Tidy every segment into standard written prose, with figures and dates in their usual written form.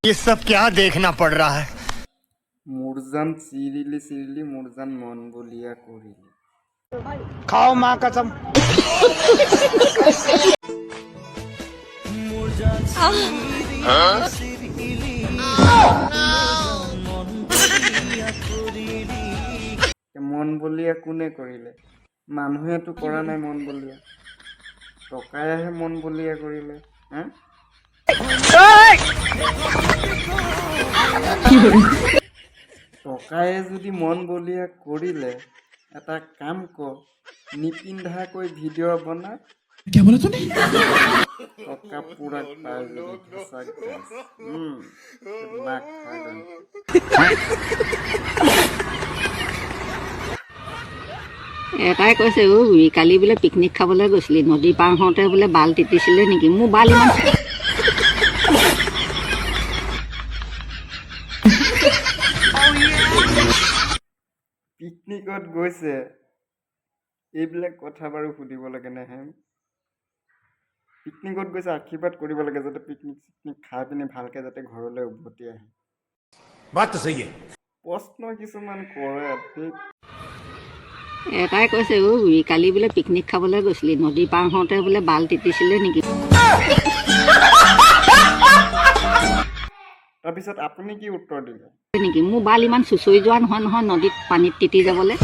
ये सब क्या देखना पड़ रहा है। मुरजान सिरिली सिरिली मुरजान मन बलिया करिली खाओ माँ कसम। মন বলিয়া কোনে কৰিলে মানুহেতো কৰা নাই মন বলিয়া টকায়েহে মন বলিয়া কৰিলে হা টকায়ে যদি মন বলিয়া কৰিলে এটা কাম কৰ নিপিন্ধাকৈ ভিডিঅ' বনা क्या बोला तूने? টকা পুৰা পাই যদি সঁচাক মাক খাই গ'ল। এটাই কৈছে কালি বোলে পিকনিক খাবলৈ গৈছিলি নদী পাৰ হওঁতে বোলে বাল তিতিছিলে নেকি মোৰ বাল ইমান পিকনিকত গৈছে এইবিলাক কথা বাৰু সুধিব লাগে নে হে পিকনিকত গৈছে আশীৰ্বাদ কৰিব লাগে যাতে পিকনিক খাই পিনে ভালকে যাতে ঘৰলৈ উভতি আহে बात तो सही है। প্ৰশ্ন কিছুমান কৰে এটাই কৈছে কালি বোলে পিকনিক খাবলৈ গৈছিলি নদী পাৰ হওঁতে বোলে বাল তিতিছিলে নেকি তাৰপিছত আপুনি কি উত্তৰ দিলে নেকি মোৰ বাল ইমান চুচৰি যোৱা নহয় নহয় নদীত পানীত তিতি যাবলৈ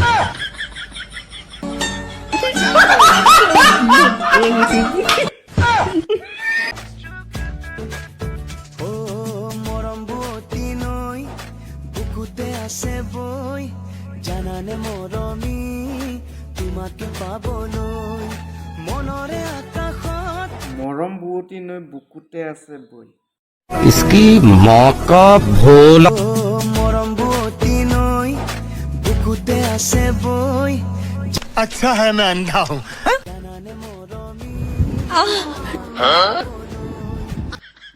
জানানে মৰমী তোমাকে পাবলৈ মনৰে আকাশত মৰম বুৱতী নৈ বুকুতে আছে বৈ इसकी माँ का भोला। মৰম বুৱতী নৈ বুকুতে আছে বৈ अच्छा है मैं अंधा हूँ। জানানে মৰমী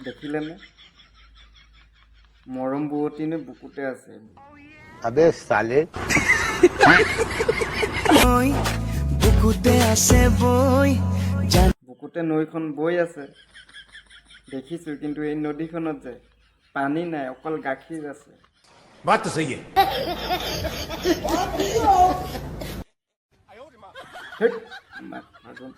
দেখিলে নে মৰম বুৱতী নৈ বুকুতে আছে अबे साले। নৈ বুকুতে আছে বৈ বুকুতে নৈখন বৈ আছে দেখিছো কিন্তু এই নদীখনত যে পানী নাই অকল গাখীৰ আছে बात तो सही है। হেৎ, মাথা গৰম।